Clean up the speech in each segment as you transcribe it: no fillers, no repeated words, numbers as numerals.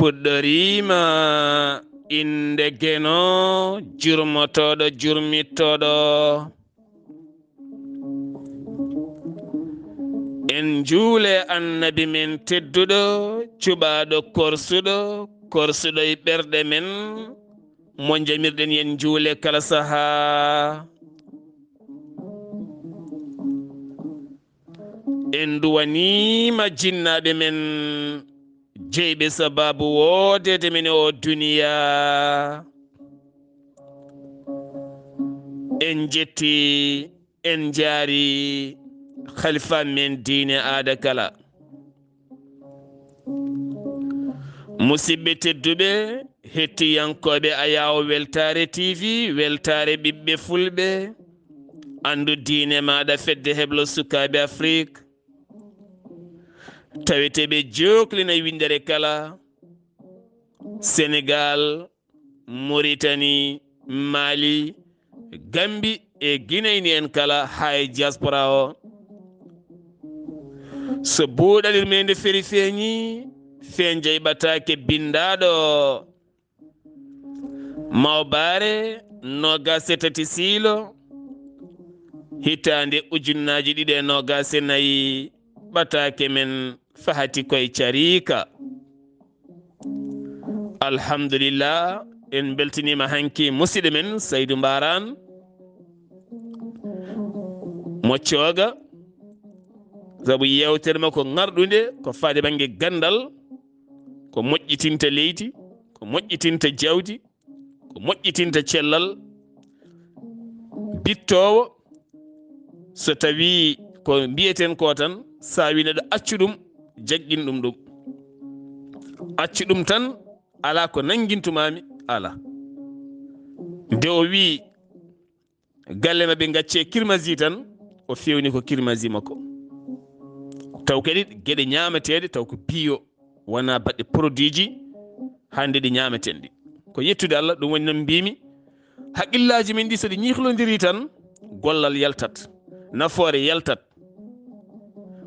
puɗɗorima inde geno jurmotoɗo jurmittoɗo en juule annabi men tedduɗo cuɓaɗo korsuɗo e ɓerɗe men mo jamirɗen yen juule kala saha. En duwanima jinnaɓe men jeyɓe sababu wodede men o duniya. En jetti en jaari khalifa men diine aada kala. musidɓe tedduɓe hettiyankoɓe Ayaw Weltare TV, weltare ɓiɓɓe fulɓe, andu diine maɗa fedde heblo sukaɓe Afrique. taweteɓe joklina windere kala Sénégal, Mauritanie, Mali, Gambie e Guinée en kala hay diaspora o. so buuɗal yurmeende feri feeñi fenjay ɓataake bindaɗo mawbaare nogas e tati siilo hitande ujunnaji 2024 ɓataake men faati koye cariika. alhamdulillah en beltinima hanki musidɗo men Saydou Mbaran mo cooga, sabu yewtere makko ngarɗude ko faade banggue gandal, ko moƴƴitinta leydi, ko moƴƴitinta jawdi, ko moƴƴitinta cellal. bittowo so tawi ko mbiyeten ko tan sa wi neɗɗo accu ɗum jaggin ɗum accu ɗum tan ala ko nanguintumami ala. nde o wi galle mabɓe gacce kirmasi tan o fewni ko kirmasi makko, taw kadi gueɗe ñamateɗe taw ko bio wona baɗɗe produit ji hande ɗi ñameten ɗi. ko yettude Allah, ɗum woni noon mbimi haqqillaji men ɗi soɗi ñihlodiri tan gollal yaltat, nafoore yaltat,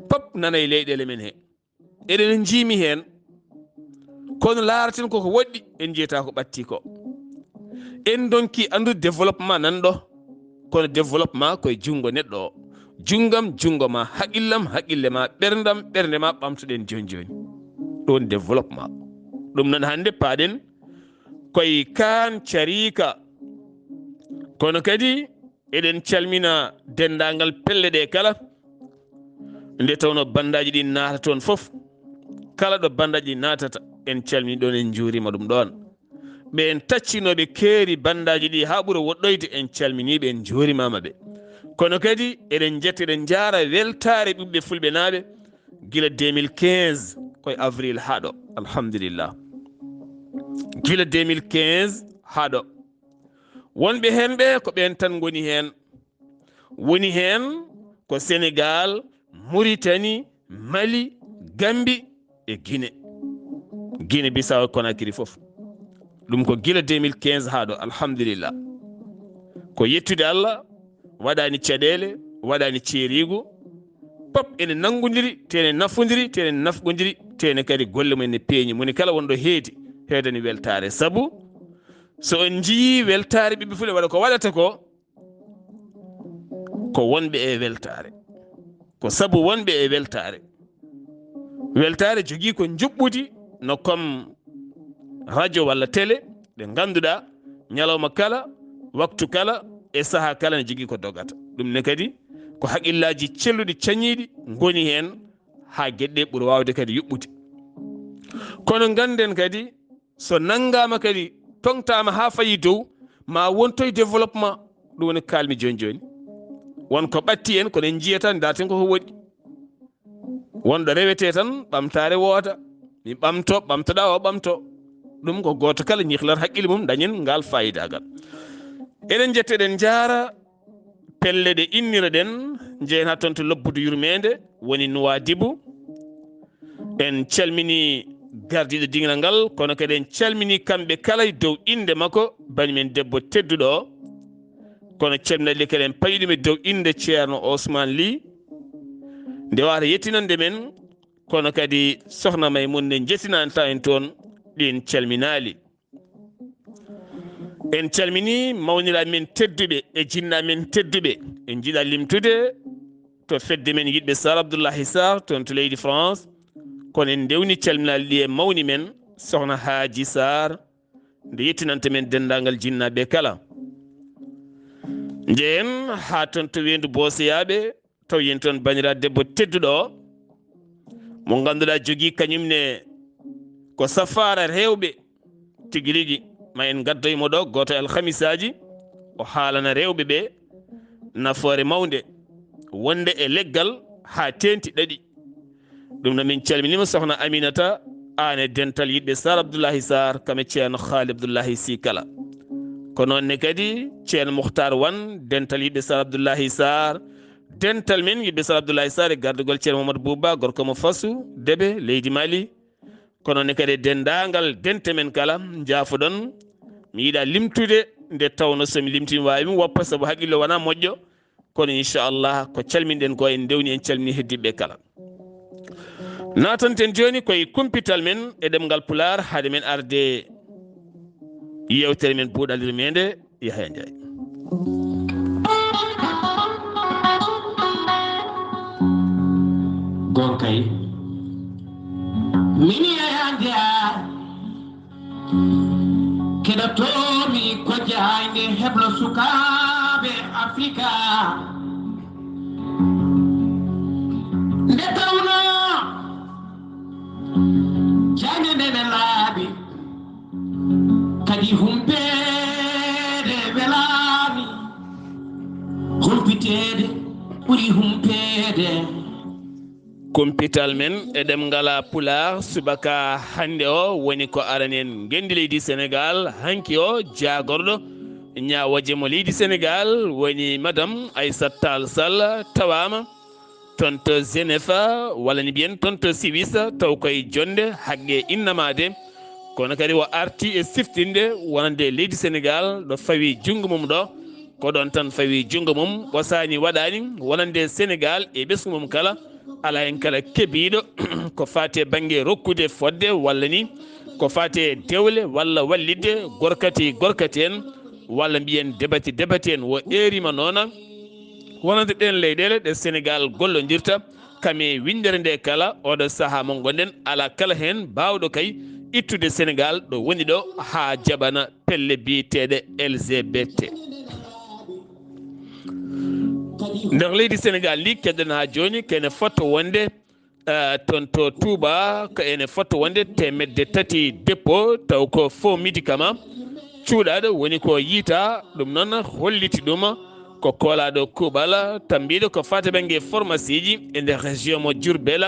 pop nana e leyɗele men he. eɗen jiimi hen kono laaraten koko woɗɗi en jeyata ko ɓatti ko. en donki andude développement nanɗo, kono développement koye jungo neɗɗo o. jungam jungo ma, haqqillam haqqille ma, ɓerdam ɓernde ma ɓamtuɗen joni joni. ɗon développement. ɗum noon hande paaɗen koye kan cariika, kono kadi eɗen calmina dendagal pelle ɗe kala nde tawno bandaji ɗi naata toon foof. kala ɗo bandaji ɗi natata en calmini ɗon, en juurima ɗum ɗon. ɓe en taccinoɓe keeri bandaji ɗi ha ɓuura woɗɗoyde en calminiɓe, en juurimama ɓe. kono kadi eɗen jetta eɗen jaara weltare ɓiɓɓe fulɓe naaɓe gila 2015 koye avril haɗo. alhamdulillah, gila 2015 haɗo wonɓe hen ɓe ko ɓen tan woni hen ko Sénégal, Mauritanie, Mali, Gambie e Guinée Bissau Conakry foof. ɗum ko gila 2015 haɗo. alhamdulillah, ko yettude Allah, waɗani caɗele, waɗani ceerigu, pop ene nangodiri, tene nafodiri, tene nafgodiri, tene kadi golle mumen ne peeñi. moni kala wonɗo heedi heedani weltare, sabu so on jii weltare ɓiɓɓe fulɓe waɗa ko waɗata ko wonɓe e weltare, ko sabu wonɓe e weltare jogui ko juɓɓudi no comme radio walla télé ɗe ganduɗa ñalawma kala, waktu kala e saaha kala ne jogui ko dogata. ɗum ne kadi ko haqqillaji celluɗi cañiɗi goni hen ha gueɗɗe ɓuura wawde kadi yuɓɓude. kono ganden kadi so nanggama kadi tongtama ha fayi dow ma wontoye développement. ɗum woni kalmi joni wonko ɓatti en kono en jiyatan daten koko woɗɗi. wonɗo rewete tan ɓamtare wooda, mi ɓamtoɗa o ɓamto. ɗum ko goto kala ñihlan haqqille mum dañen ngal fayidagal. eɗen jetta eɗen jaara pelle ɗe innira ɗen jehen ha toon to lobbudu yurmeende woni Nouadhibou. en calmini gardiɗo dingal ngal, kono kadi en calmini kamɓe kala dow inde makko banimen debbo tedduɗo o. kono calminaɗe kadi en payiɗum e dow inde ceerno Ousmane Ly nde wata yettinande men. kono kadi sohna Maymunde jettinani ta en toon ɗin calminali en calmini mawnira men tedduɓe e jinna men tedduɓe en jiiɗa limtude to fedde men yiɗɓe Saar Abdullahi Saar toon to leydi France kono en dewni calminali ɗi e mawni men sohna Haaji Saar nde yettinanta men dendagal jinnaɓe kala jeen ha toon to wendu Bosoyaɓe taw yen toon banira debbo tedduɗo o mo ganduɗa jogui kañumne ko safara rewɓe tigui rigui ma en gaddoymo ɗo goto alhamisaji o haalana rewɓe ɓe nafoore mawde wonde e leggal ha tenti ɗaɗi ɗum no min calminima sohna Aminata an e dental yiɗɓe Saar Abdullahi Saar kame ceerno Haali Abdullahi Sy kala ko noonne kadi ceerno Mouhtar Wan dental yiɗɓe Saar Abdullahi Saar dental men yiɗɓe Saar Abdullahi Saar e gardugol ceerno Mamadou Bouba gorko mo fasu Debe leydi Mali ko noonne kadi dendagal dente men kala jaafoɗon mi yiiɗa limtude nde tawno somi limtimi wawi mi woppa saabu haqqille wona moƴƴo kono inchallah ko calminɗen ko en dewni en calmini heddiɓe kala natanten joni koye kumpital men e ɗemgal Pulaar haade men arde yewtere men buuɗal yurmeende Yahya Ndiaye gonkay mini Yahya Ndiaye keɗotomi ko jahayde heblo sukaɓe Afrika nde tawno jande ndene laaɓi kadi humpede welami humpitede ɓuuri humpede kumpital men e ɗemngala Pulaar subaka hande o woni ko aranen gendi leydi Sénégal hanki o jagorɗo ñawoje mo leydi Sénégal woni madame Aissata Tall Sall tawama toon to Genefa walla ni mbiyen toon to Suisse taw koye jonde haqqe innamade kono kadi o arti e siftinde wonande leydi Sénégal ɗo fawi junggo mum ɗo ko ɗon tan fawi junggo mum ɓosani waɗani wonande Sénégal e ɓesgu mum kala ala hen kala keebiɗo ko fate banggue rokkude fodde walla ni ko fate dewle walla wallidde gorkati en walla mbiyen debati en wo erima noona wonande ɗen leyɗele ɗe Sénégal gollodirta kame windere nde kala oɗo saaha mo gonɗen ala kala hen bawɗo kay ittude Sénégal ɗo woni ɗo ha jaɓana pelle biyeteɗe LGBT nder leydi Sénégal ndi keɗen ha joni kene fotto wonde toon to Touba ko ene fotto wonde 300 dépôt taw ko faux médicament cuuɗaɗo woni ko yiita ɗum noon holliti ɗum ko kolaɗo kuuɓal tambiɗo ko fate banggue pharmacie ji e nder région mo Diourbel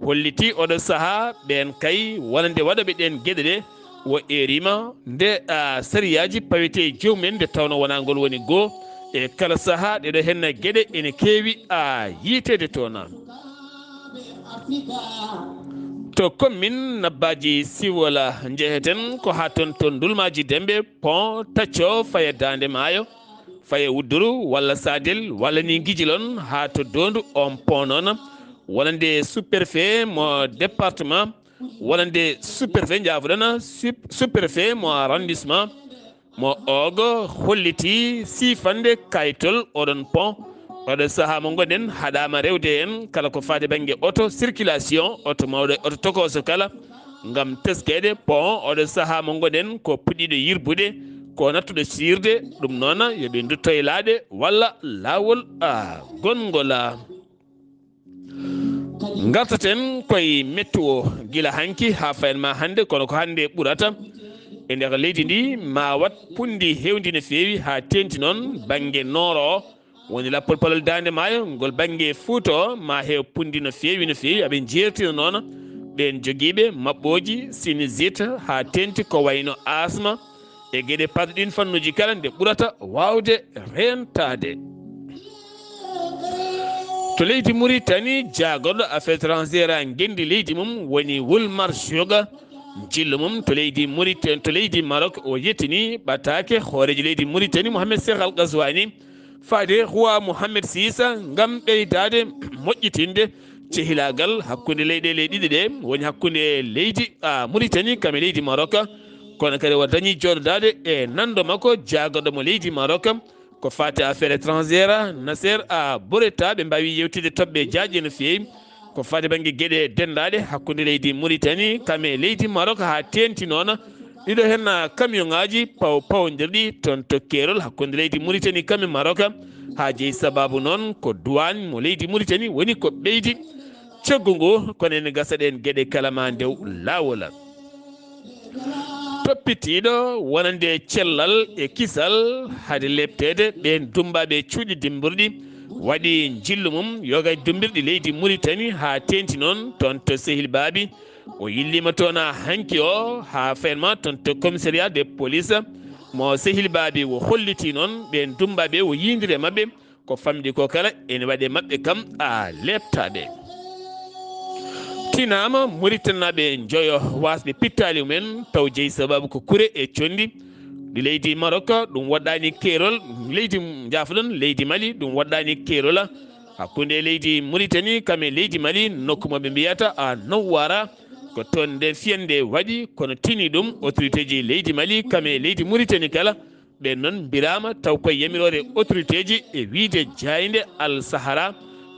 holliti oɗo saaha ɓen kay wonande waɗoɓe ɗen gueɗe ɗe wo erima nde sariyaji pawete jomumen nde tawno wona ngol woni goho e kala saaha ɗeɗo henna gueɗe ene keewi yiitede toon to commune nabbaji siwola jeeheten ko ha toon to ndulmaji dembe pont tacco faye dande maayo faye wudduru walla sadel walla ni guijilon ha to dondu on pont noon wonande sous-préfet mo département wonande sous-préfet jaafoɗon sous-préfet mo arrondissement mo ogo holliti sifande kaytol oɗon pont oɗo saaha mo gonɗen haɗama rewde en kala ko fade banggue auto circulation auto mawɗo auto tokoso kala gam teskede pont oɗo saaha mo gonɗen ko puɗɗiɗo yirbude ko nattuɗo sirde ɗum noon yooɓe duttoye laaɗe walla lawol gongol gartaten koye météo guila hanki ha fayen ma hande kono ko hande ɓurata e nder leydi ndi ma wat pundi hewdi no fewi ha tenti noon banggue nord o woni lappol palol dande maayo ngol banggue Fouta o ma heew pundi no fewi aɓe jertino noon ɓen joguiɓe mabɓoji sinusite ha tenti ko wayno asma e gueɗe parɗin fannuji kala nde ɓurata wawde rentade to leydi Mauritanie jagorɗo affaire étrangére gendi leydi mum woni Wulmar Joga jillo mum to leydi Mauritanie to leydi Maroc o yettini ɓataake hoorejo leydi Mauritanie Mohamed Cheikh Al Ghazouani faade Roi Mohamed Sisa gam ɓeydade moƴƴitinde cehilagal hakkunde leyɗele ɗiɗi ɗe woni hakkunde leydi Mauritanie kame leydi Maroc kono kadi o dañi joɗodade e nando makko jagoɗo mo leydi Maroc ko fati affaire étrangère Nasser Boureta ɓe mbawi yewtide toɓɓe jaaƴe no fewi ko fati banggue gueɗe dendaɗe hakkunde leydi Mauritanie kame leydi Maroc ha tenti noon ɗiɗo hen camion ngaji pawdirɗi toon to Kerol hakkunde leydi Mauritanie kame Maroc ha jeeyi sababu noon ko douane mo leydi Mauritanie woni ko ɓeydi coggu ngu kono ene gasa ɗen gueɗe kalama ndew lawol toppitiɗo wonande cellal e kisal hade leptede ɓen dumbaɓe cuuɗi dimburɗi waɗi jillu mum yogay dumbirɗi leydi Mauritanie ha tenti noon toon to sehil baabi o yillima toon hanki o ha fayma toon to commissariat de police mo sehil baabi o holliti noon ɓen dumbaɓe o yindiri mabɓe ko famɗi ko kala ene waɗe mabɓe kam leptaɓe tinama Mauritanaɓe joyo wasɓe pittali mumen taw jeeyi sababu ko kure e condi ɗi leydi Maroc ɗum waɗɗani Kerol leydi jafoɗon leydi Mali ɗum waɗɗani Kerol hakkunde leydi Mauritanie kame leydi Mali nokku moɓe mbiyata Nawara ko toon nden fiyande waɗi kono tini ɗum autorité ji leydi Mali kame leydi Mauritanie kala ɓen noon mbirama taw koye yamirore autorité ji e wiide jayde Al Sahara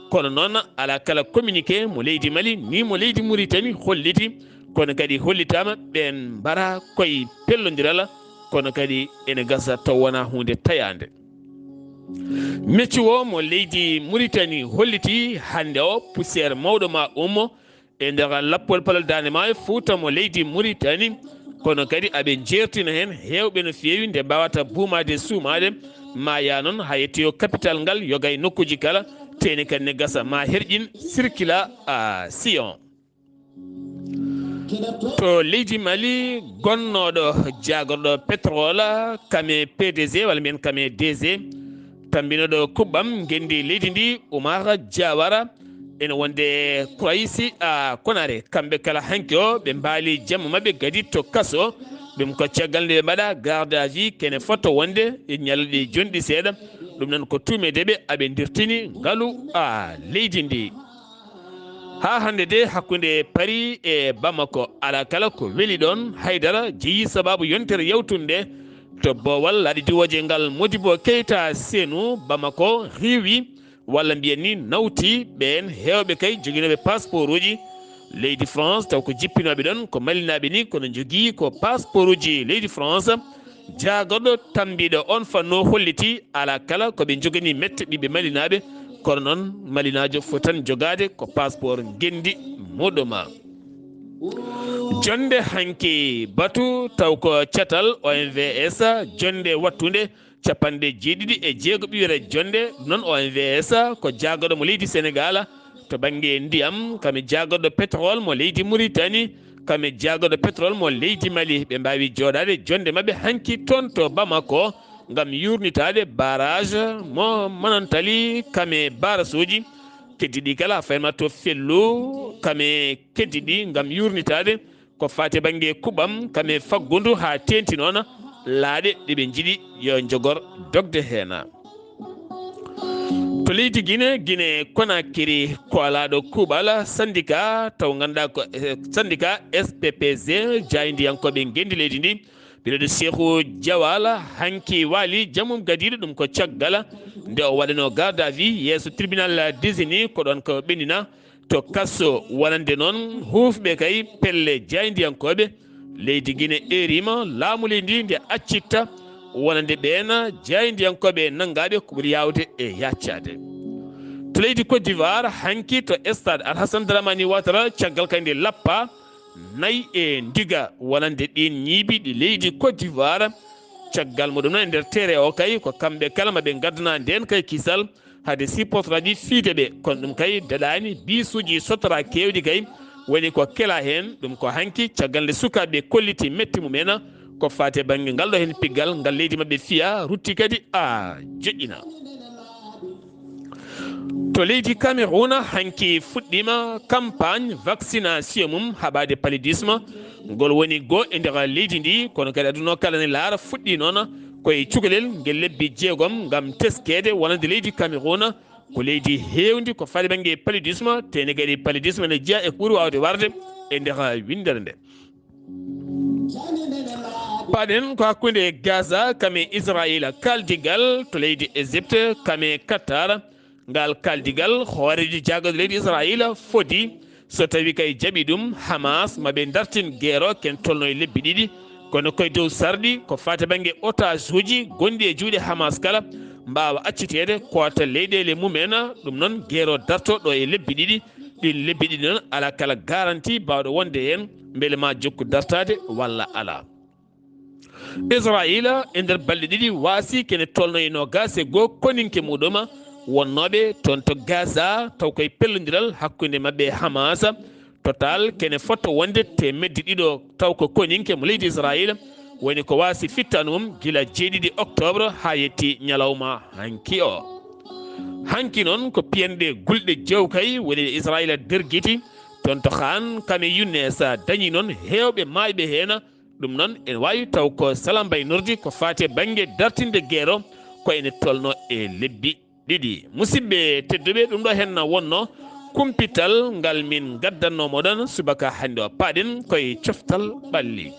kono noon ala kala communiqué mo leydi Mali ni mo leydi Mauritanie holliti kono kadi hollitama ɓen mbara koye pellodiral kono kadi ene gasa taw wona hunde tayande meccu o mo leydi Mauritanie holliti hande o poussiére mawɗo ma ummo e nder lappol palol dande maayo Fouta mo leydi Mauritanie kono kadi aɓe jertina hen hewɓe no fewi nde mbawata buumade suumade ma ya noon ha yettoyo capital ngal yogay nokkuji kala teni kadi ne gasa ma herƴin circula Sion to leydi Mali gonnoɗo jagorɗo pétrole kame PDG walla mbiyen kame DG tambinoɗo kuɓɓam gendi leydi ndi Oumar Diawara ene wonde Croatie Konare kamɓe kala hanki o ɓe mbaali jamma mabɓe gadi to kaso ɗum ko caggal nde ɓe mbaɗa garde à vue kene fotto wonde e ñalɗi jonɗi seeɗa ɗum noon ko tumedeɓe aɓe dirtini ngaalu leydi ndi ha hande de hakkunde Paris e Bamako ala kala ko weeli ɗon haydara jeeyi sababu yontere yawtunde to bowal laaɗi diwoje ngal Modibo Keita Sénou Bamako riwi walla mbiyen ni nawti ɓen hewɓe kay joguinoɓe passeport uji leydi France taw ko jippinoɓe ɗon ko malinaɓe ni kono jogui ko passeport uji leydi France jagoɗo tambiɗo on fanno holliti ala kala koɓe jogani mette ɓiɓe malinaɓe kono noon malinajo fotan jogade ko passeport gendi muɗuma jonde hanki batu taw ko catal OMVS jonde wattude capanɗe jeeɗiɗi e jeego ɓiwere jonde noon OMVS ko jagoɗo mo leydi Sénégal to banggue ndiyam kame jagoɗo pétrole mo leydi Mauritanie kame jagoɗo pétrole mo leydi Mali ɓe mbawi joɗade jonde mabɓe hanki toon to Bamako gam yurnitade barrage mo Manantali kame barasuji keddiɗi kala fayma to Fellu kame keddiɗi gam yurnitade ko fate banggue kuɓam kame faggudu ha tenti noon laaɗe ɗeɓe jiiɗi yo jogor dogde hen to leydi Guinée Conakry ko alaɗo kuuɓal syndicat taw ganduɗa ko syndicat SPPG jaydiyankoɓe gendi leydi ndi bileɗo Cheikhou Diawala hanki waali jammum gadiɗo ɗum ko caggal nde o waɗano garde à vue yeeso tribunal désigné ko ɗon ko ɓenina to kasso wonande noon hufɓe kay pelle jaydiyankoɓe leydi Guinée erima laamu leydi nde accitta wonande ɓen jaydiyankoɓe nangaɓe ko ɓuuri yawde e yaccade to leydi Côte d'Ivoire hanki to stade Alassane Dramane Ouattara caggal kadi nde lappa nayi e ndiga wonande ɗin ñiibi ɗi leydi Côte d'Ivoire caggal muɗum noon e nder tere o kay ko kamɓe kala maɓe gaddana nden kay kisal hade supporteraji fiide ɓe kono ɗum kay daɗani bisuji sottora kewɗi kay woni ko kela hen ɗum ko hanki caggal nde sukaɓe kolliti metti mumen ko fate banggue ngal ɗo hen piggal ngal leydi mabɓe fiya rutti kadi joƴƴina to leydi Cameroun hanki fuɗɗima campagne vaccination mum haɓade paludisme ngol woni go e nder leydi ndi kono kadi aduna kala ne laara fuɗɗi noon koye cukalel guel lebbi jeegom gam teskede wonande leydi Cameroun ko leydi hewndi ko fali banggue paludisme tene kadi paludisme ne jiya e ko ɓuuri wawde warde e nder windere nde paɗen ko hakkude Gaza kame Israila kaldigal to leydi Égypte kame Qatar ngal kaldigal hooreji jagode leydi Israila fodi so tawi kay jaaɓi ɗum Hamas maɓe dartin guerre ken tolno e lebbi ɗiɗi kono koye dow sarɗi ko fate banggue otage uji gonɗi e juuɗe Hamas kala mbawa accitede kota leyɗele mumen ɗum noon guerre darto ɗo e lebbi ɗiɗi ɗin lebbi ɗiɗi noon ala kala garanti mbawɗo wonde hen beele ma jokku dartade walla ala. Israila e nder balɗe ɗiɗi waasi kene tolno e nogas e goho koninke muɗum wonnoɓe toon to Gaza taw koye pellodiral hakkude mabɓe Hamas total kene fotto wonde temedde ɗiɗo taw ko koninke mo leydi Israila woni ko waasi fittanu mum gila 7 octobre ha yetti ñalawma hanki o. Hanki noon ko piyanɗe gulɗe jewkay woni Israila derguiti toon to han kame Younes dañi noon hewɓe mayɓe hen ɗum noon ene wawi taw ko salambay nordi ko fate banggue dartinde guerre ko ene tolno e lebbi ɗiɗi. Musidɓe tedduɓe ɗum ɗo henna wonno kumpital ngal min gaddannomoɗon subaka hande o paɗen koye coftal ɓalli.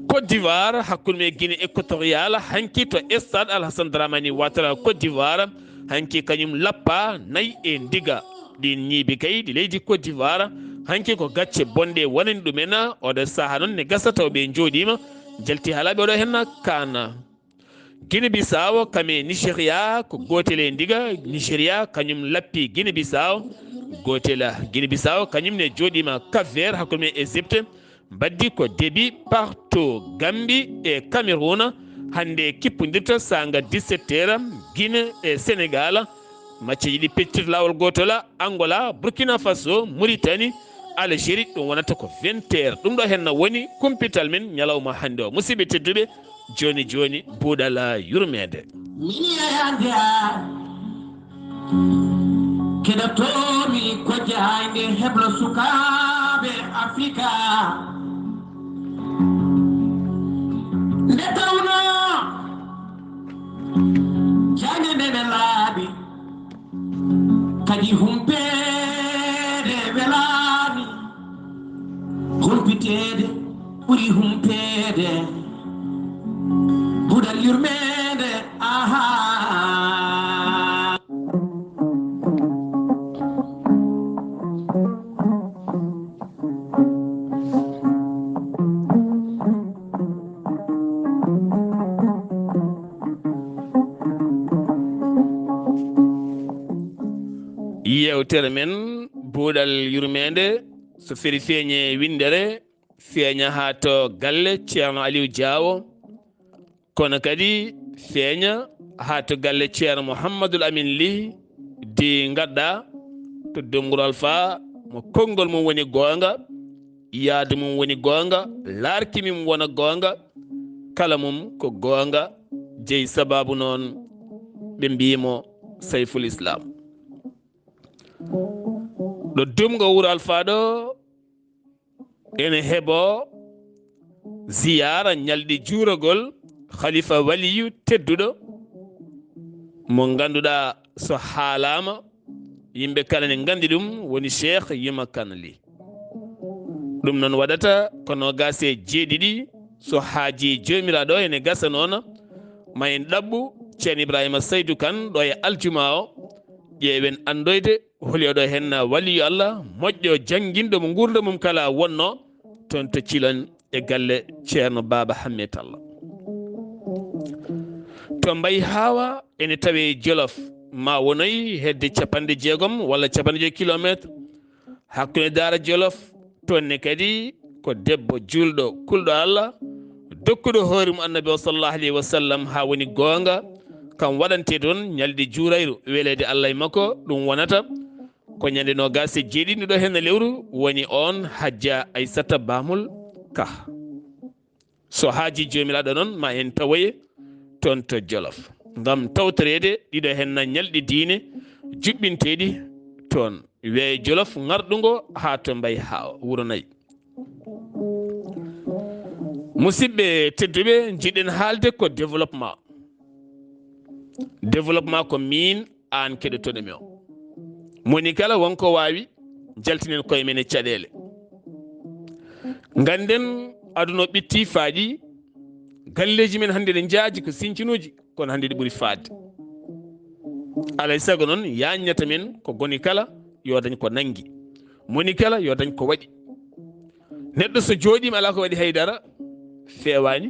Côte d'Ivoire hakkude me Guinée équatoriale hanki to stade Alassane Dramani Ouattara Côte d'Ivoire hanki kañum lappa nayi e ndiga ɗin ñiibi kay ɗi leydi Côte d'Ivoire hanki ko gacce bonɗe wonani ɗumen oɗo saaha noon ne gasa taw ɓe jooɗima jalti haalaɓe oɗo henna kana Guinée Bissau kame Nigéria ko gotel e ndiga Nigéria kañum lappi Guinée Bissau gotel Guinée Bissau kañum ne jooɗima Cap Vert hakkude men Égypte baddi ko débit partout Gambie e Cameroun hande kippodirta sanga 17h Guinée e Sénégal matcheji ɗi pettirta lawol gotol Angola Burkina Faso Mauritanie Algérie ɗum wonata ko 20h ɗum ɗo henna woni kumpital men ñalawma hande o. Musidɓe tedduɓe joni joni buuɗal yurmeende keɗotomi ko jahande heblo sukaɓe Afrika nde tawno jande ndene laaɓi kadi humpede welami humpitede ɓuuri humpede buuɗal yurmeende aha yewtere men buuɗal yurmeende so feri feeñe windere feeña ha to galle ceerno Aliou Diawo kono kadi feeña ha to galle ceerno Mouhamadoul Amine Ly di gadda to Domgol Alpha mo konngol mum woni goonga yaadu mum woni goonga laarki mum wona goonga kala mum ko goonga jeyi sababu noon ɓe mbimo Sayful Islam ɗo Domgo wuro Alpha ɗo ene heɓo ziyara ñalɗi juurogol khalifa waliyu tedduɗo mo ganduɗa so haalama yimɓe kala ne gandi ɗum woni Cheikh Yuma Kane Ly ɗum noon waɗata kono gase jeeɗiɗi so haaji jomiraɗo ene gasa noon ma en ɗaɓɓu ceerno Ibrahima Saydou Kane ɗo e aljuma o ƴeewen andoyde holyoɗo hen waliyu Allah moƴƴo jangguinɗo mo gurda mum kala wonno toon to Thilone e galle ceerno Baba Hammet Allah to mbayi hawa ene tawe Jolof ma wonoyi hedde 60 walla 50 kilométre hakkude Daara Jolof tonne kadi ko debbo julɗo kulɗo Allah dokkuɗo hoore mum annabi o sallallahu alayhi wa sallam ha woni goonga kam waɗante toon ñalɗi juurayru welede Allah e makko ɗum wonata ko ñande no gase jeeɗiɗi ɗo hen lewru woni on Hajja Aissata Bamul Ka so haaji jomiraɗo noon ma en tawoye toon to Jolof ngam tawtorede ɗiɗo hen ñalɗi diine juɓɓinteɗi toon weeye Jolof ngarɗugo ha to Mbayi ha wuro nayyi. Musidɓe tedduɓe jiɗen haalde ko développement ko min an keɗotoɗomi o moni kala wonko wawi jaltinen koye men e caɗele ganden aduna ɓitti faaƴi galleji men hande ɗe jaaji ko sincinuji kono hande ɗi ɓuuri faadde alay saago noon yaññata men ko goni kala yo dañ ko nangi moni kala yo dañ ko waɗi neɗɗo so jooɗima ala ko waɗi haydara fewani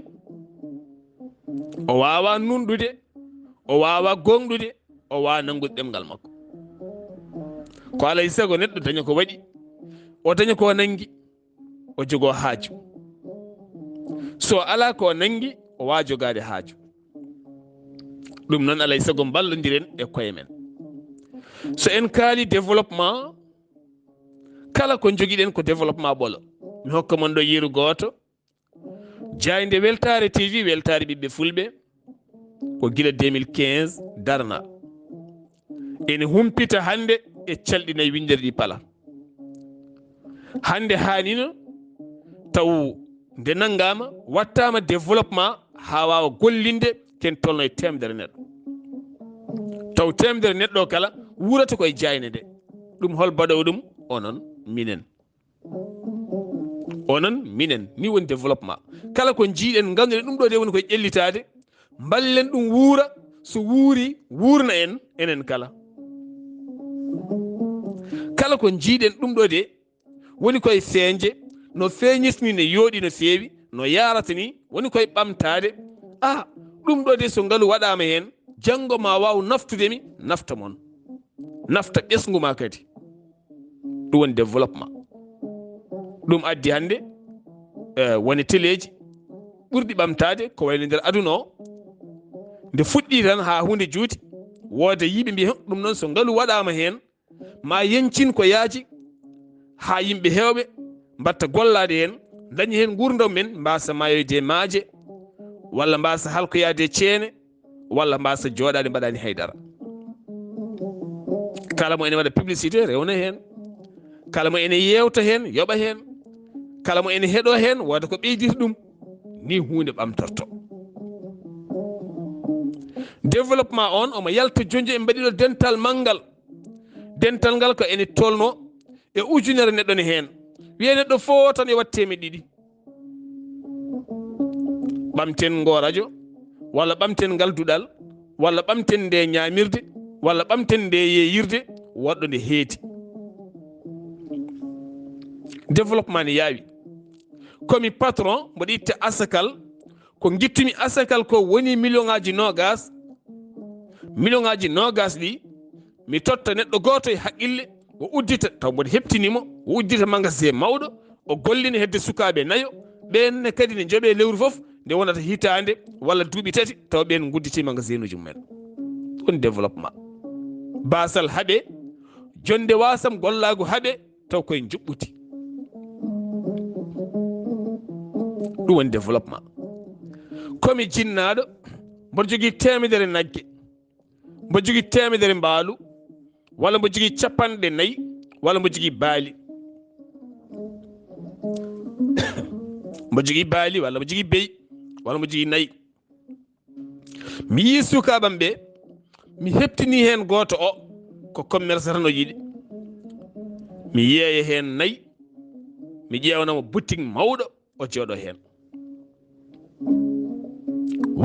o wawa nunɗude o wawa gonɗude o wawa nangude ɗemgal makko ko alay saago neɗɗo daña ko waɗi o daña ko nangi o jogo haaju so ala ko nangi o wawa jogade haaju ɗum noon alay saago ballodiren e koye men so en kaali développement kala ko joguiɗen ko développement ɓolo mi hokka mon ɗo yeru goto jayde weltare tv weltare ɓiɓɓe fulɓe ko guila 2015 darna ene humpita hande e calɗinayi windere ɗi pala hande hanino taw nde nanggama wattama développement ha wawa gollinde ken tolno e temedere neɗɗo taw temedere neɗɗo kala wurata koye jayne nde ɗum hol baɗowo ɗum onon minen ni woni développement kala ko jiiɗen ganduɗe ɗum ɗo de woni koye ƴellitade ballen ɗum wuura so wuuri wurna en enen kala kala ko jiiɗen ɗum ɗo de woni koye feeñje no feeñisni ne yooɗi no feewi no yarata ni woni koye ɓamtade ɗum ɗo de so ngaalu waɗama hen janggo ma waw naftudemi nafta moon nafta ɓesgu ma kadi ɗum woni développement ɗum addi hande woni téléji ɓurɗi ɓamtade ko wayno nder aduna o nde fuɗɗi tan ha hunde juuti wooda yiɓe mbi ɗum noon so ngaalu waɗama hen ma yencin ko yaaji ha yimɓe hewɓe mbatta gollade hen dañi hen gurdam men mbasa mayoyde e maaje walla mbasa halkoyade e ceene walla mbasa jooɗade mbaɗani haydara kala mo ene waɗa publicité rewna hen kala mo ene yewta hen yoɓa hen kala mo ene heeɗo hen wooda ko ɓeydita ɗum ni hunde ɓamtorto développement on omo yalta jonji e mbaɗiɗo dental manggal dental ngal ko ene tolno e ujunere neɗɗo ne hen wiye neɗɗo fo tan yo wat 200 ɓamten ngo radio walla ɓamten ngal duɗal walla ɓamten nde ñamirde walla ɓamten nde yeyirde waɗɗo nde heedi développement ne yaawi komi patron mboɗo itta asakal ko gittumi asakal ko woni million ngaji nogas ɗi mi totta neɗɗo goto e haqqille o uddita taw mboɗo heptinimo o uddita magasin mawɗo o gollina hedde sukaɓe nayo ɓenne kadi ne jooɓe lewru foof nde wonata hitande walla duuɓi 3 taw ɓen gudditi magasin uji mumen ɗum développement basal haaɓe jonde wasam gollago haaɓe taw koye juɓɓuti ɗum woni développement komi jinnaɗo mboɗo jogui 100 nagge mboɗo jogui 100 mbaalu walla mbo jogui 50 walla mbo jogui baali mbo jogui baali walla mbo jogui beyi walla mbo jogui nayyi mi yi sukaɓam ɓe mi heptini hen goto o ko commerce tan o yiiɗi mi yeeya hen nayyi mi ƴewnamo boutique mawɗo o jooɗo hen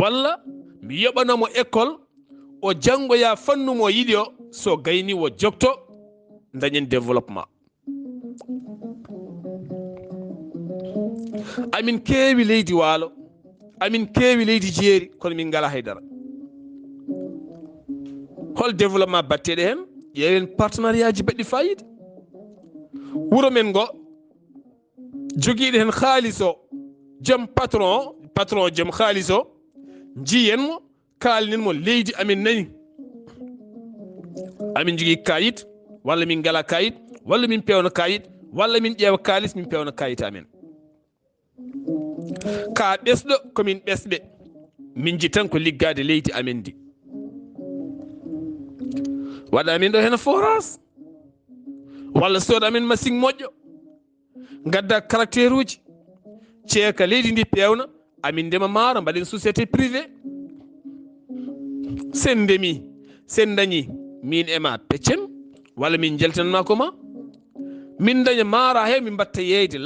walla mi yoɓanamo école o janggoya fannu mo yiɗi o so gayni wo jogto dañen développement amin keewi leydi waalo amin keewi leydi jeeri kono min ngala haydara hol développement batteɗe hen ƴeewen partenariat ji baɗɗi fayida wuro men ngo joguiɗo hen haalis o joom patron joom haalis o jiyenmo kalninmo leydi amin nani amin jogui kayit walla min ngala kayit walla min pewna kayit walla min ƴeewa kalis min pewna kayit amen ka ɓesɗo komin ɓesɓe min ji tan ko liggade leydi amen ndi waɗa min ɗo hen forage walla sooda amin machine moƴƴo gadda caractére uji ceeka leydi ndi pewna amin ndema maaro mbaɗen société privé sen ndemi sen dañi min e ma peccen walla min jaltinanma ko ma min daña maaro he min mbatta yeyde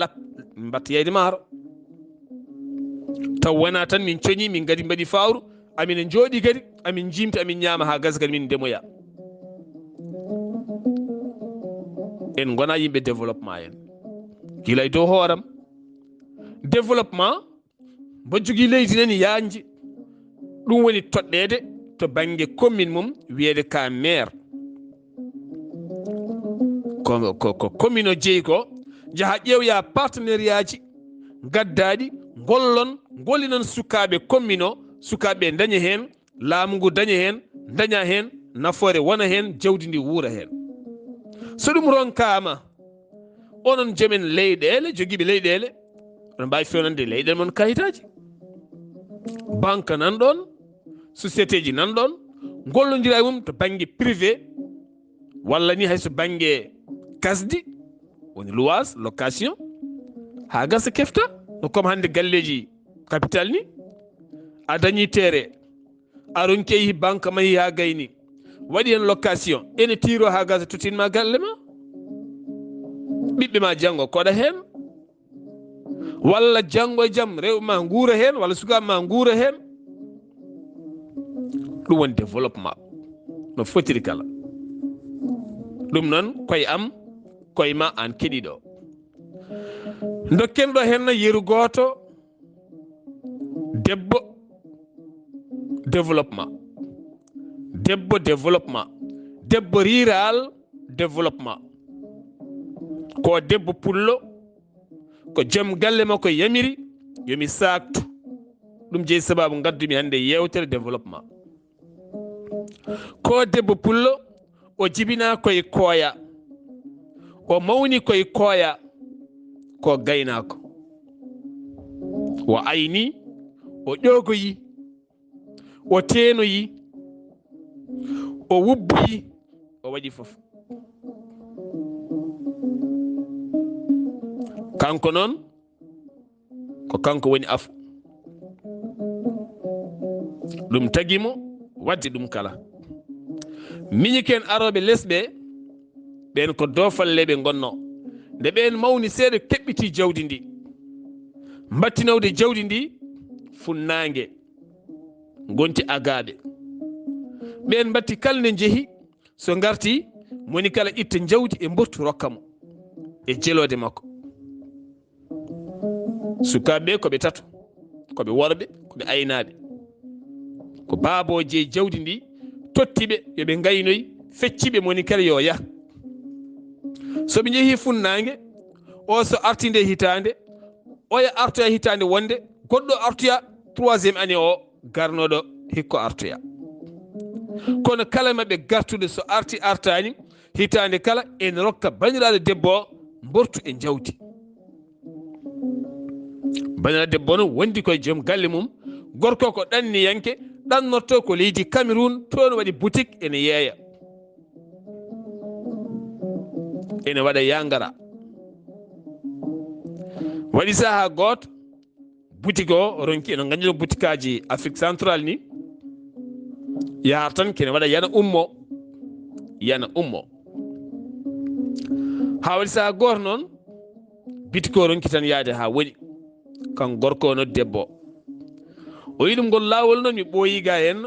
min mbatta yeyde maaro taw wona tan min coñi min gadi mbaɗi fawru amin jooɗi kadi amin jimta amin ñaama ha gasa kadi min ndemoya en gona yimɓe développement en gila e dow hooram développement mbo jogui leydi nani yanji ɗum woni toɗɗede to banggue commune mum wiyede ka maire ko commune o jeeyi ko jaaha ƴewya partenariat ji gaddaɗi gollinon sukaɓe commune o sukaɓe daña hen laamu ngu daña hen nafoore wona hen jawdi ndi wuura hen so ɗum ronkama onon joomen leyɗele joguiɓe leyɗele onon mbawi fewnande leyɗele mon kayitaji banque nan ɗon société ji nan ɗon gollodira e mum to banggue privé walla ni hayso banggue kasdi woni louas location ha gasa kefta no comme hande galleji capital ni a dañi terre a ronki yeehi banque mahi ha gayni waɗi hen location ene tiro ha gasa totinma galle ma ɓiɓɓe ma janggo koɗa hen walla janggo e jaam rewɓe ma guura hen walla sukaɓe ma guura hen ɗum woni développement no fotiri kala ɗum noon koye am koye ma an keɗiɗo dokken ɗo henna yeru goto debbo développement debbo rural développement ko debbo pullo ko joom galle makko yamiri yomi saktu ɗum jeeyi sababu gaddumi hande yewtere développement ko debbo pullo o jibina koye kooya o mawni koye kooya ko gaynako o ayni o ƴogoyi o teenoyi o wubboyi o waɗi fof kanko noon ko kanko woni afu ɗum tagimo wadde ɗum kala miñiken aroɓe lesɓe ɓen ko dofalleɓe gonno nde ɓen mawni seeɗa keɓɓiti jawdi ndi mbattinawde jawdi ndi funnague gonti agaɓe ɓen mbatti kala nde jeehi so garti moni kala itta jawdi e mbortu rokkamo e jelode makko sukaɓe koɓe tato koɓe worɓe koɓe aynaɓe ko baabo jeeyi jawdi ndi tottiɓe yoɓe gaynoyi fecciɓe moni kala yo yah soɓe jeehi funnague o so arti nde hitande oya artoya hitande wonde goɗɗo artoya 3e année o garnoɗo hikko artoya kono kala maɓe gartude so artani hitande kala ene rokka bandiraɗo debbo o mbortu e jawdi bandiraɗo debbo no wondi koye joom galle mum gorko ko ɗanni yanke ɗannorto ko leydi Cameroun toon waɗi boutique ene yeeya ene waɗa yangara waɗi saha goto boutique o ronki eno gañino boutique aji Afrique centrale ni yaha tan kene waɗa yana ummo ha waɗi saha goto noon boutique o ronki tan yaade ha woni kan gorko no debbo o yiɗum ngol lawol noon mi ɓooyiga hen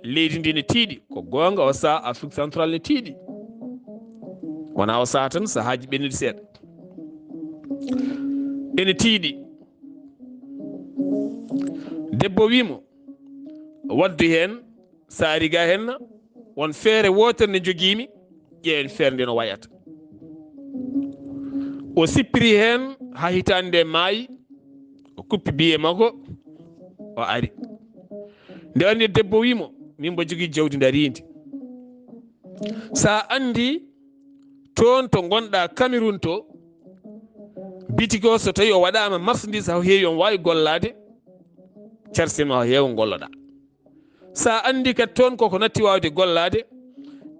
leydi ndi ne tiiɗi ko gonga o saha Afrique centrale ne tiiɗi wona o saha tan sahaji ɓennuɗi seeɗa ene tiiɗi debbo wimo waddu hen saariga hen won feere wotere ne joguimi ƴeewen feere nde no wayata o sippiri hen ha hitande nde maayi o kuppi biye makko o ari nde wandi debbo wimo min mbo jogui jawdi darindi sa andi toon to gonɗa Cameroun to bitiki o so tawi o waɗama marchandise ha heewi on wawi gollade carsenma o heewa golloɗa sa andi kadi toon koko natti wawde gollade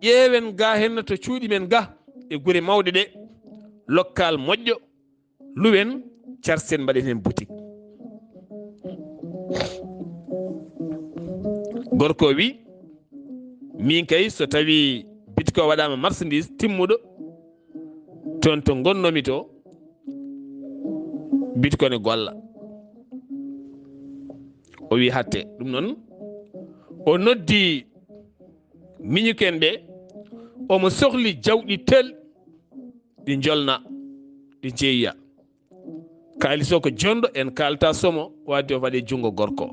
ƴeewen ga henna to cuuɗi men ga e guure mawɗe ɗe lokkal moƴƴo luwen carsen mbaɗen hen boutique gorko wi min kay so tawi bitiko waɗama marchandise timmuɗo toon to gonnomi to bitiko ne golla o wi hatte ɗum noon o noddi miñuken ɓe omo sohli jawɗi tel ɗi jolna ɗi jeeya kaalis o ko jondo en kalta somo wadde o waɗe jungo gorko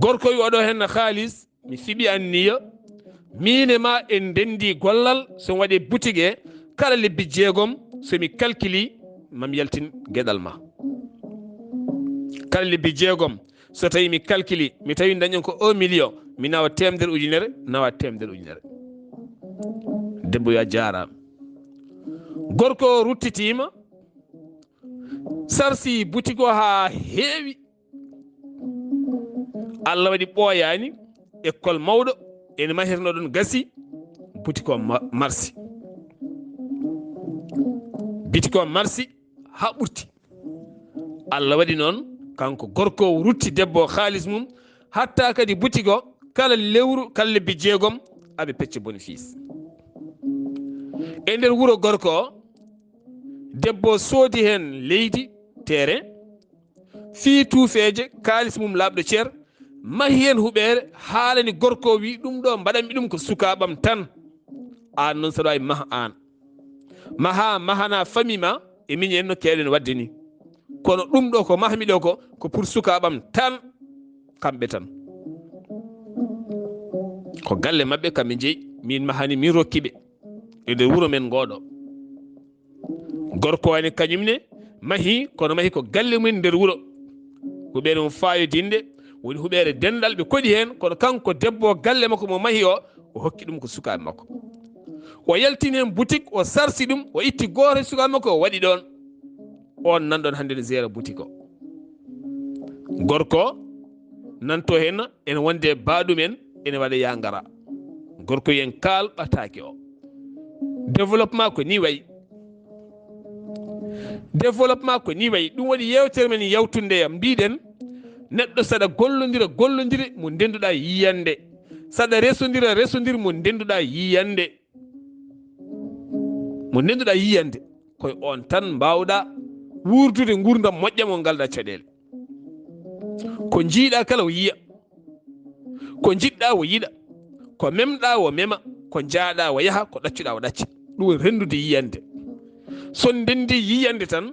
gorko wi oɗo henna haalis mi fiɓi anniya mine ma en dendi gollal somi waɗe boutique e kala lebbi 6 somi calculi mami yaltin gueɗal ma kala lebbi 6 so tawi mi calculi mi tawi dañen ko 1 million mi nawa 100 ujunere nawa 100 ujunere debbo yo jarama gorko ruttitima sarsi boutique o ha heewi Allah waɗi ɓooyani école mawɗo ene mahirno ɗon gasi boutique o marsi boutique o marsi ha ɓurti Allah waɗi noon kanko gorko rutti debbo haalis mum hatta kadi boutique o kala lewru kala lebbi 6 aɓe pecce bénéfice e nder wuuro gorko o debbo soodi hen leydi terrain fii tuufeje kaalis mum laaɓɗo ceer mahi hen huɓere haalani gorko wi ɗum ɗo mbaɗanmi ɗum ko sukaɓam tan an noon saɗa wawi maha an maha mahana famille ma e min en no kewɗen wadde ni kono ɗum ɗo ko mahmi ɗo ko pour sukaɓam tan kamɓe tan ko galle mabɓe kamɓe jeeyi min mahani min rokkiɓe e nder wuuro men ngoɗo gorko wani kañumne mahi kono mahi ko galle mumen nder wuuro huɓere mum fayodinde woni huɓere dendal ɓe koɗi hen kono kanko debbo galle makko mo mahi o hokki ɗum ko sukaɓe makko o yaltini hen boutique o sarsi ɗum o itti goto sukaɓe makko o waɗi ɗon on nanɗon hande ne géré boutique o gorko nanto hen ene wonde baɗumen ene waɗa yangara gorko yen kaal ɓataake o développement ko ni wayi développement ko ni wayi ɗum waɗi yewtere men yawtunde mbiɗen neɗɗo saɗa gollodira mo ndenduɗa yiyande saɗa resodira mo ndenduɗa yiyande koye on tan mbawɗa wurdude gurdam moƴƴam mo galɗa caɗele ko jiiɗa kala o yiya ko jiɗɗa o yiɗa ko memɗa o mema ko jaaɗa o yaha ko ɗaccuɗa o ɗacca ɗum rendude yiyande son ndendi yiyande tan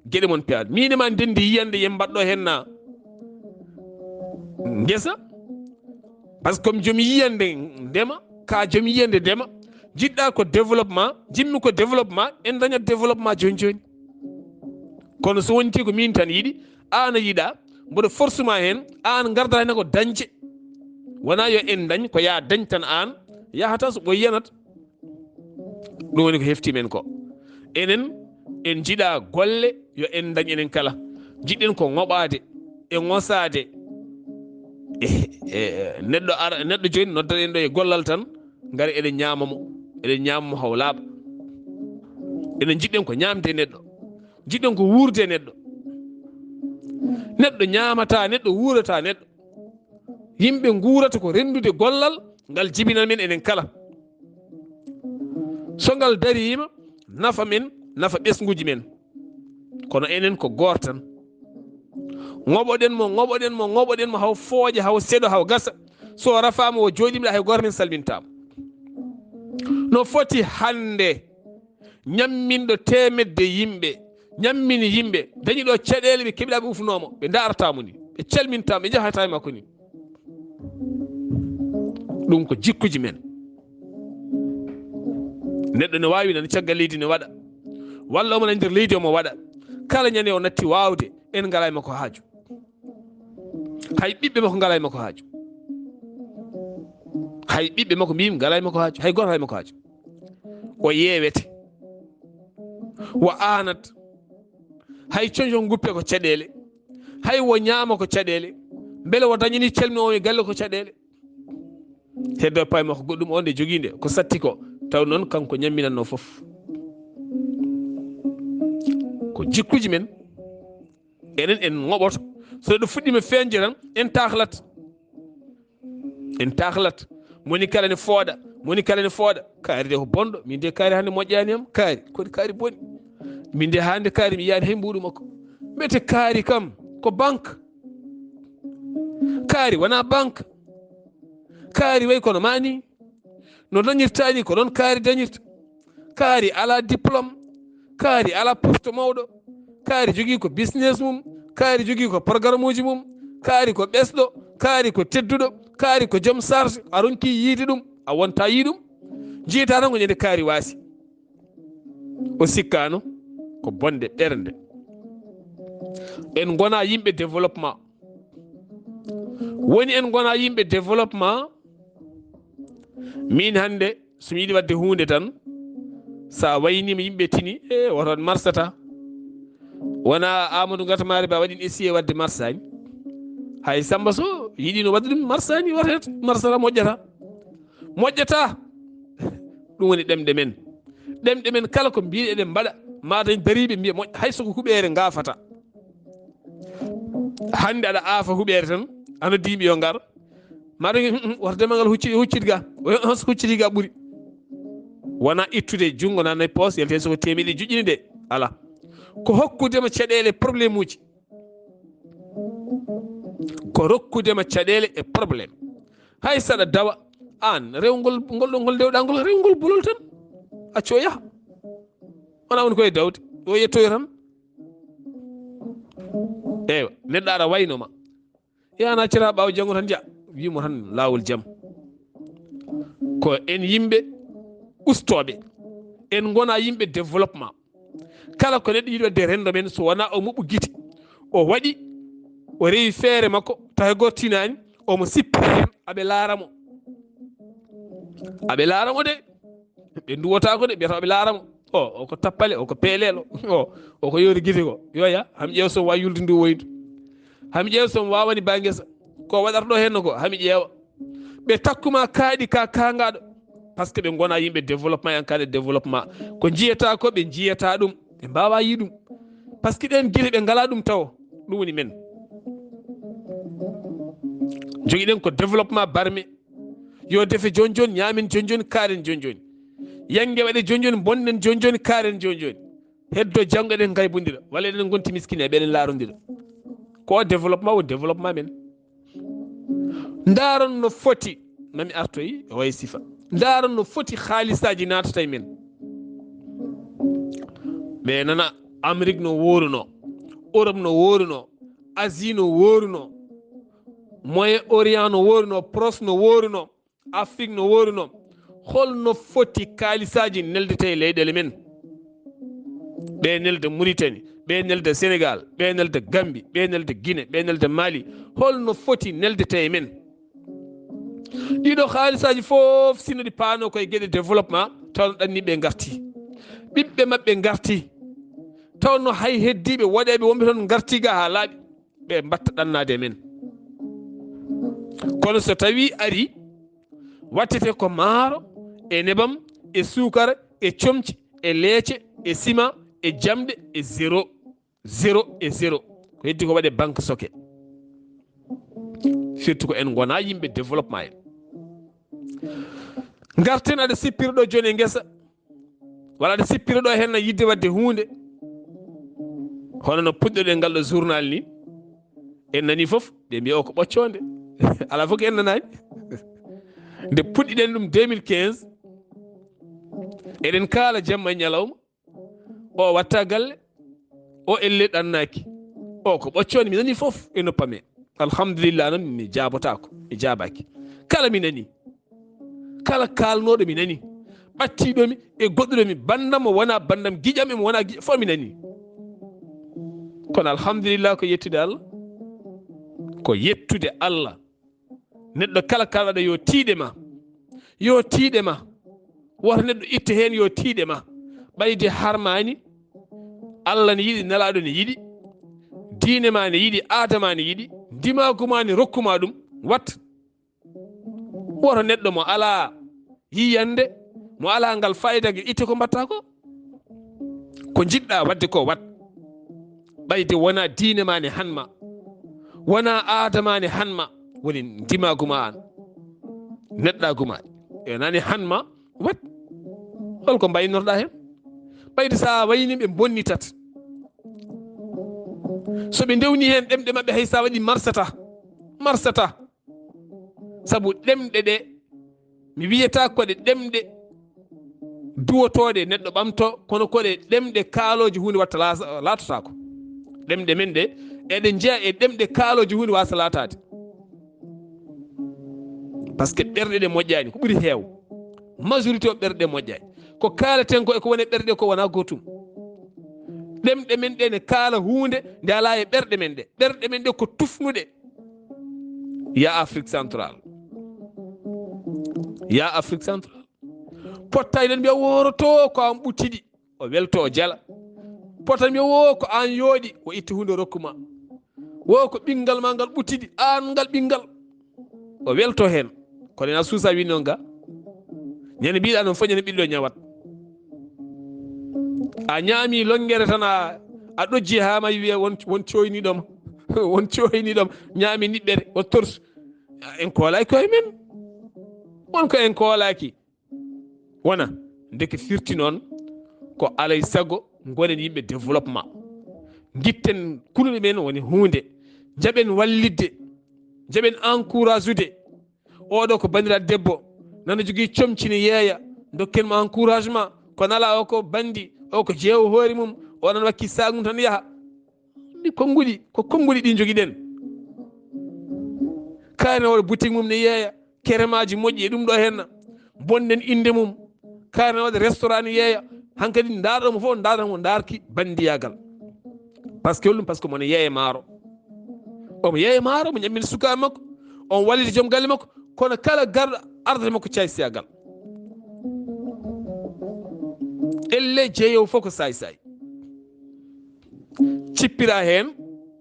gueɗe mon pewat minema ndendi yiyande yen mbaɗɗo henna ngesa par ce que comme jomi yiyande ndema ka jomi yiyande ndema jiɗɗa ko développement jimmi ko développement en dañat développement joni joni kono so wonti ko min tan yiɗi an a yiɗa mboɗo force ma hen an garda hen ko dañce wona yo en dañ ko ya dañ tan an yahata so ɓoy yanat ɗum woni ko hefti men ko enen en jiɗa golle yo en dañ enen kala jiɗɗen ko ŋoɓade e ŋosade neɗɗo joni noddat en ɗo e gollal tan gari eɗen ñamamo haw laaɓa enen jiɗɗen ko ñamde neɗɗo jiɗɗen ko wurde neɗɗo ñamata neɗɗo wurata neɗɗo yimɓe guurata ko rendude gollal ngal jibinal men enen kala so ngal darima nafa men nafa ɓesguji men kono enen ko goto tan ŋoɓoɗen mo haw fooƴa haw seeɗo haw gasa so rafama o jooɗimɗa hay goto men salmintama no foti hande ñamminɗo temedde yimɓe ñammini yimɓe dañi ɗo caɗele ɓe keɓiɗa ɓe ufnomo ɓe daratamo ni ɓe calmintama ɓe jahata e makko ni ɗum ko jikkuji men neɗɗo ne wawi nana caggal leydi ne waɗa walla omo nani nder leydi omo waɗa kala ñande o natti wawde en ngala e makko haaju hay ɓiɓɓe makko ngala e makko haaju hay ɓiɓɓe makko mbimi ngala e makko haaju hay goto hay makko haaju o yewete wo anat hay coñco guppe ko caɗele hay wo ñaama ko caɗele beele wo dañani calmi o e galle ko caɗele heddo pay makko goɗɗum on nde joguinde ko satti ko taw noon kanko ñamminanno foof ko jikkuji men enen en ŋoɓoto so ɗo fuɗɗima feñde tan en tahlat moni kala ne fooɗa moni kala ne fooɗa kaari de ko bonɗo min de kaari hannde moƴƴani am kaari kono kaari boni min de hannde kaari mi yiyaani hay mbuɗu makko mbete kaari kam ko banque kaari wona banque kaari way kono mani no dañirta ni ko ɗon kaari dañirta kaari ala diplôme kaari ala poste mawɗo kaari jogii ko business mum kaari jogii ko programme uji mum kaari ko ɓesɗo kaari ko tedduɗo kaari ko joom charge a ronki yiide ɗum a wonta yi ɗum jiyata tan ko ñande kaari waasi o sikkano ko bonde ɓernde en gona yimɓe développement woni en gona yimɓe développement min hannde somi yiɗi wadde hunde tan sa waynima yimɓe tini woton marsata wona Amadou Gatamari Ba waɗin essayé wadde marsani hay Samba Sow yiɗino wadde ɗum marsani watata marsata moƴƴata ɗum woni ɗemɗe men kala ko mbiɗe eɗen mbaɗa ma dañ dariɓe mbiya moƴƴa hay soko huɓere gafata hande aɗa aafa huɓere tan ano diɓe yo ngar maɗa woto demal ngal hucciti ga so hucciti ga ɓuuri wona ittude junngo nannayi poos yalten soko temedde juƴƴini de ala ko hokkudema caɗele probléme uji ko rokkudema caɗele e probléme hay saɗa dawa an rewgol ngol dewɗa ngol rewgol bolol tan acco yaha wona woni koye dawde o yettoyo tan eywa neɗɗo aɗa waynoma yana accata ɓawo janggo tan jaa wimo tan lawol jaam ko en yimɓe ustoɓe en gona yimɓe développement kala ko neɗɗo yiɗi wadde rendo men so wona o muɓu guite o waɗi o rewi feere makko tawa goto tinani omo sippira hen aɓe laaramo de ɓe duwotako de ɓiyata ɓe laaramo oko tappale oko peelelo oko yori guite ko yoya hami ƴeewa somo wawi yulde ndu woydu hami ƴeewa somo wawani ba guesa ko waɗata ɗo henno ko hami ƴeewa ɓe takkuma kaaɗi ka kangaɗo par ce que ɓe gona yimɓe développement en kaɗe développement ko jiyata ko ɓe jiyata ɗum ɓe mbawa yi ɗum par ce que ɗen guite ɓe ngala ɗum taw ɗum woni men joguiɗen ko développement barme yo defe joni joni ñamen joni joni kaaren joni joni yangue waɗe joni joni bonɗen joni joni kaaren joni joni heddo janggo eɗen gaybodira walla eɗen gonti miskine ɓeɗen laarodira ko développement o développement men ndaron no foti mami artoyi way sifa ndaron no foti haalisaji natata e men ɓe nana Amérique no woruno Europe no woruno Asie no woruno Moyen Orient no woruno Proche no woruno Afrique no woruno holno foti kaalisaji neldete e leyɗele men ɓe nelde Mauritanie ɓe nelde Sénégal ɓe nelde Gambie ɓe nelde Guinée ɓe nelde Mali holno foti neldete e men ɗiɗo haalisaji fof sino ɗi paano koye gueɗe développement tawno ɗanniɓe garti ɓiɓɓe mabɓe garti tawno hay heddiɓe waɗeɓe wonɓe toon garti ga ha laaɓi ɓe mbatta ɗannade e men kono so tawi ari wattete ko maaro e nebam e sukara e comci e leece e ciment e jamɗe e zéro ko heddi ko waɗe banque soke surtout ko en gona yimɓe développement en garten aɗa sippira ɗo joni e guesa walla aɗa sippira ɗo henna yidde wadde hunde hono no puɗɗoɗen ngal ɗo journal ni en nani foof ɓe mbiya o ko ɓocconde ala fof ko en nanani nde puɗɗiɗen ɗum 2015 eɗen kaala jamma e ñalawma o watta galle o elle ɗannaki o ko ɓocconde mi nani foof e noppame alhamdulillah noon mi jabotako mi jabaki kala mi nani kala kalnoɗo mi nani ɓattiɗomi e goɗɗuɗomi bandam o wona bandam guiƴam emo wona guiƴam fof mi nani kono alhamdulillah ko yettude Allah neɗɗo kala kalwaɗa yo tiiɗe ma woto neɗɗo itta hen yo tiiɗe ma ɓayde harmani Allah ne yiɗi nelaɗo ne yiɗi diine ma ne yiɗi adama ne yiɗi dimaguma ne rokkuma ɗum wat woto neɗɗo mo ala yiyande mo ala ngal fayida ngal itte ko mbatta ko jiɗɗa wadde ko wat ɓayde wona diine ma ne hanma wona adama ne hanma woni dimaguma an neɗɗaguma e nani hanma wat holko mbaynorɗa hen ɓayde sa wayni ɓe bonnitat so ɓe ndewni hen ɗemɗe mabɓe hay sa waɗi marsata sabu ɗemɗe ɗe mi wiyata koɗe ɗemɗe duwotoɗe neɗɗo ɓamto kono koɗe ɗemɗe kaaloje hunde watta latatako ɗemɗe men ɗe eɗen jeeya e ɗemɗe kaaloje hunde wasa latade par ce que ɓerɗe ɗe moƴƴani ko ɓuuri heew majorité o ɓerɗe moƴƴani ko kaaleten ko eko woni ɓerɗe ko wona gotum ɗemɗe men ɗe ne kaala hunde nde ala e ɓerɗe men ɗe ko tufnuɗe ya Afrique centrale potta eɗen mbiya woroto ko an ɓuttiɗi o welto o jala potta mbiya wo ko an yooɗi o itta hunde rokkuma wo ko ɓingal ma ngal ɓuttiɗi an ngal ɓingal o welto hen kono ena suusa wi noon ga ñande mbiɗa noon fof ñande ɓiɗɗo ñawat a ñaami longere tan a ɗojji ha ma wiya won coyniɗoma won coyniɗoma ñaami niɓɓere o torsu en koolaki koye men wonko en koolaki wona ndeke firti noon ko alay sago gonen yimɓe développement guitten kuluɗe men woni hunde jaɓen wallidde jaɓen encourage ude oɗo ko bandiraɗo debbo nana jogui comcine yeeya dokken mo encouragement ko nala o ko bandi o ko jeewo hoore mum o nan wakki sagum tan yaaha ɗi konnguɗi ɗi joguiɗen kaane oɗo boutique mum ne yeeya keremaji moƴƴi e ɗum ɗo henna bonnen inde mum kaane waɗa restaurant ne yeeya hankkadi darɗomo fof dardatmo darki bandiyagal par ce que holɗum par ce que mono yeeye maaro omo yeeye maaro mo ñammina sukaɓe makko on wallita joom galle makko kono kala garɗo ardata makko caysiyagal elle jeeyowo fof ko sayi cippira hen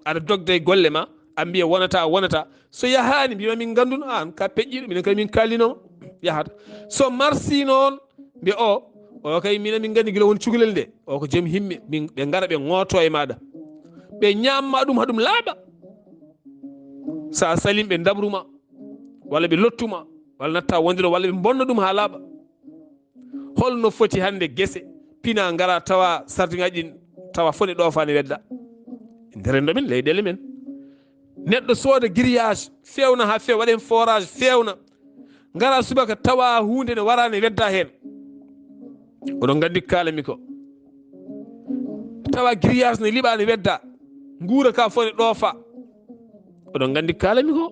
aɗa dogda e golle ma a mbiya wonata so yahani mbima min ganduno an ka peƴƴiɗo minen kay min kallinoma yahata so marsi noon mbiya o kay minen min gandi guila won cukalel nde o ko joom himɓe ɓe gara ɓe gooto e maɗa ɓe ñamma ɗum haɗum laaɓa sa salim ɓe dabruma walla ɓe lottuma walla natta wondiro walla ɓe bonna ɗum ha laaɓa holno foti hande guese pina gara tawa sardiŋaji ɗin tawa fone ɗofani wedda nderendo men leyɗele men neɗɗo sooda grillage fewna ha fewa waɗen forage fewna gara subaka tawa hunde ne warani wedda hen oɗon gandi kalami ko tawa grillage ne liɓani wedda guura ka fone ɗoofa oɗon gandi kalami ko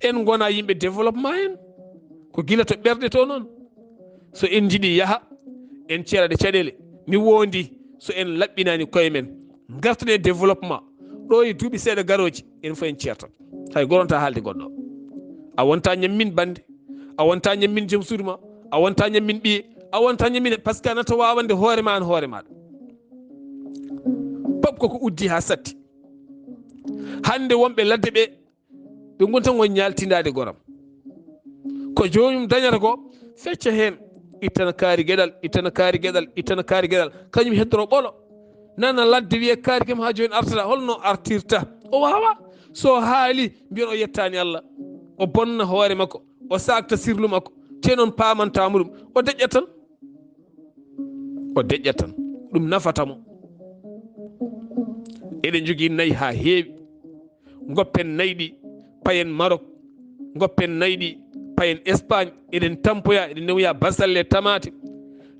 en gona yimɓe développement en ko gila to ɓerɗe to noon so en jiiɗi yaaha en ceerade caɗele mi wondi so en laɓɓinani koye men gartane développement ɗo e duuɓi seeɗa garoji en fof en ceertat hay goronta haalde goɗɗo a wonta ñammin bande a wonta ñammin joom suudu ma a wonta ñammin ɓiye a wonta ñammin par ce que a nata wawande hoore ma an hoore maɗa pop koko uddi ha satti hande wonɓe ladde ɓe gontan won ñaltindade goram ko jomum dañata ko fecca hen ittana kaari gueɗal kañum heddoro ɓolo nana ladde wiye kaari kam ha joni artata holno artirta o wawa so haali mbiyon o yettani Allah o bonna hoore makko o sakta sirlu makko te noon pamantamo ɗum o deƴƴat tan ɗum nafatamo eɗen jogui nayyi ha heewi goppen nayyi ɗi payen Maroc goppen nayyi ɗi payen Espagne eɗen tampoya eɗen newoya basalle tamate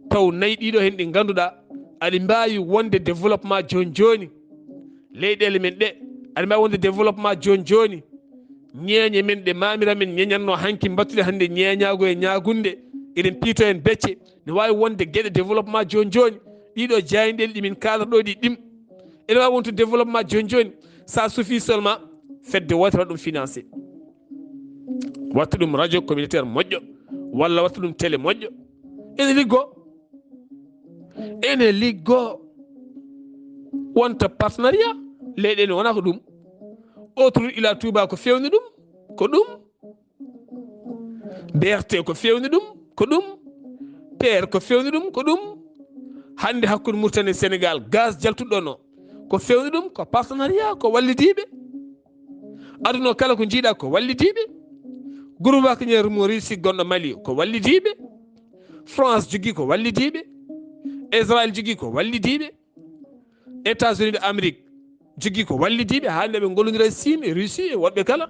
taw nayyi ɗiɗo hen ɗi ganduɗa aɗa mbawi wonde développement joni leyɗele men ɗe aɗa mbawi wonde développement joni ñeeñe men ɗe mamira men ñeñanno hanki battuɗe hande ñeeñago e ñagunde eɗen piito hen becce ne wawi wonde gueɗe développement joni ɗiɗo jayɗele ɗimin kalata ɗo ɗi ɗim ene wawi wonde développement joni sa suffit seulement fedde wotere waɗa ɗum financé watta ɗum radio communautaire moƴƴo walla watta ɗum télé moƴƴo ene liggo wonta partenariat leyɗele wona ko ɗum autoroute ila Touba ko fewni ɗum ko ɗum BRT ko fewni ɗum ko ɗum TER ko fewni ɗum ko ɗum hande hakkude Mauritanie Sénégal gaz jaltuɗo no ko fewni ɗum ko partenariat ko wallidiɓe aduna kala ko jiiɗa ko wallidiɓe groupe wakañere mo Russie gonɗo Mali ko wallidiɓe, France jogui ko wallidiɓe, Israël jogui ko wallidiɓe, États-Unis de Amérique jogui ko wallidiɓe, hande ɓe gollodira Chine e Russie e woɗɓe kala.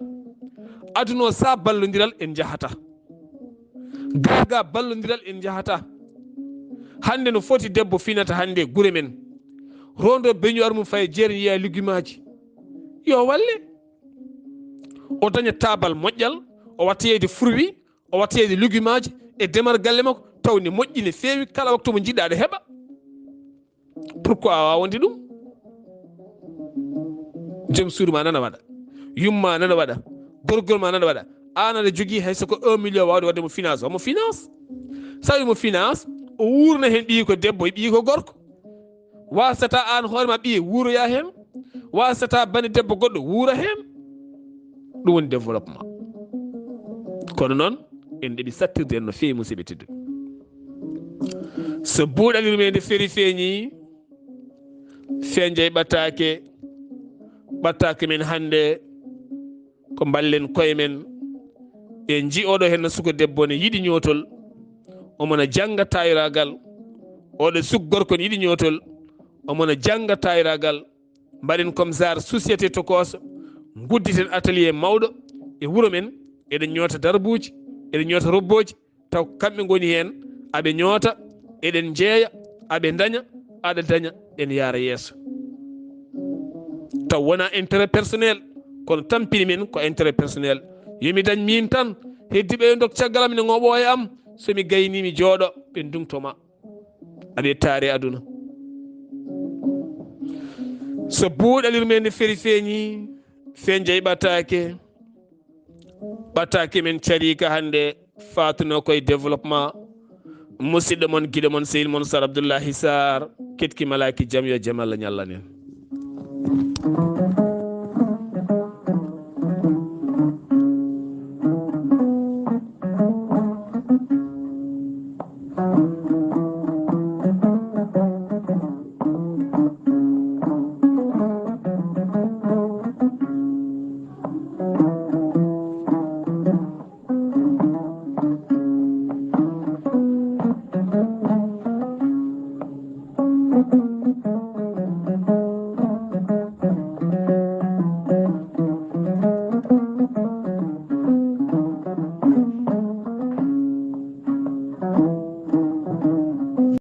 Aduna o sa ballodiral en jahata, gaga ballodiral en jahata. Hande no foti debbo finata hande guure men, rondo beñoir mum faye jeere yiya ligguimaji, yo walle o daña tabal moƴƴal, o wattayede fruit, o wattayede ligguimaji e demar galle makko taw ne moƴƴi ne fewi, kala waktu mo jiɗɗa aɗa heɓa. Pourquoi a wawa wonde ɗum? joom suudu ma nana waɗa, yumma nana waɗa, gorgol ma nana waɗa, an aɗa jogui hayso ko 1 million wawde wadde mo finance, homo finance. Sa wi mo finance o wurna hen ɓiyi ko debbo e ɓiyi ko gorko. Wasata an hoorema ɓiye wuuroya hen, wasata bani debbo goɗɗo wuura hen. Ɗum woni développement. Kono noon en ɗeɓi sattirde en no fewi musidɓe tedduɓe. So buuɗal yurmeende feri feeñi, feeñje ɓattake, ɓattake men hande ko ballen koye men e jiiɗo hen no suka debbo ne yiɗi ñootol, omona jangga tayiragal. Oɗo suka gorko ne yiɗi ñootol, omona jangga tayiragal. Mbaɗen comme genre société tokoso, gudditen atelier mawɗo e wuuro men, eɗen ñoota darbuji, eɗen ñoota robboji, taw kamɓe goni hen, aɓe ñoota, eɗen jeeya, aɓe daña, aɗa daña, en yaara yeeso. Taw wona intérêt personnel, kono tampini men ko intérêt personnel. Yomi dañ min tan, heddiɓe e dok caggalam ne ngoɓo e am, somi gayni mi jooɗo, ɓe ndumtoma, aɓe taari aduna. So buuɗal yurmeende feri feeñi, feeñje ɓattake, ɓattake men cariika hande fatuno koye développement. Musidɗo mon guiɗo mon sehil mon Sar Abdullahi Saar ketki malaki jaam yo jaam Allah ñallanen.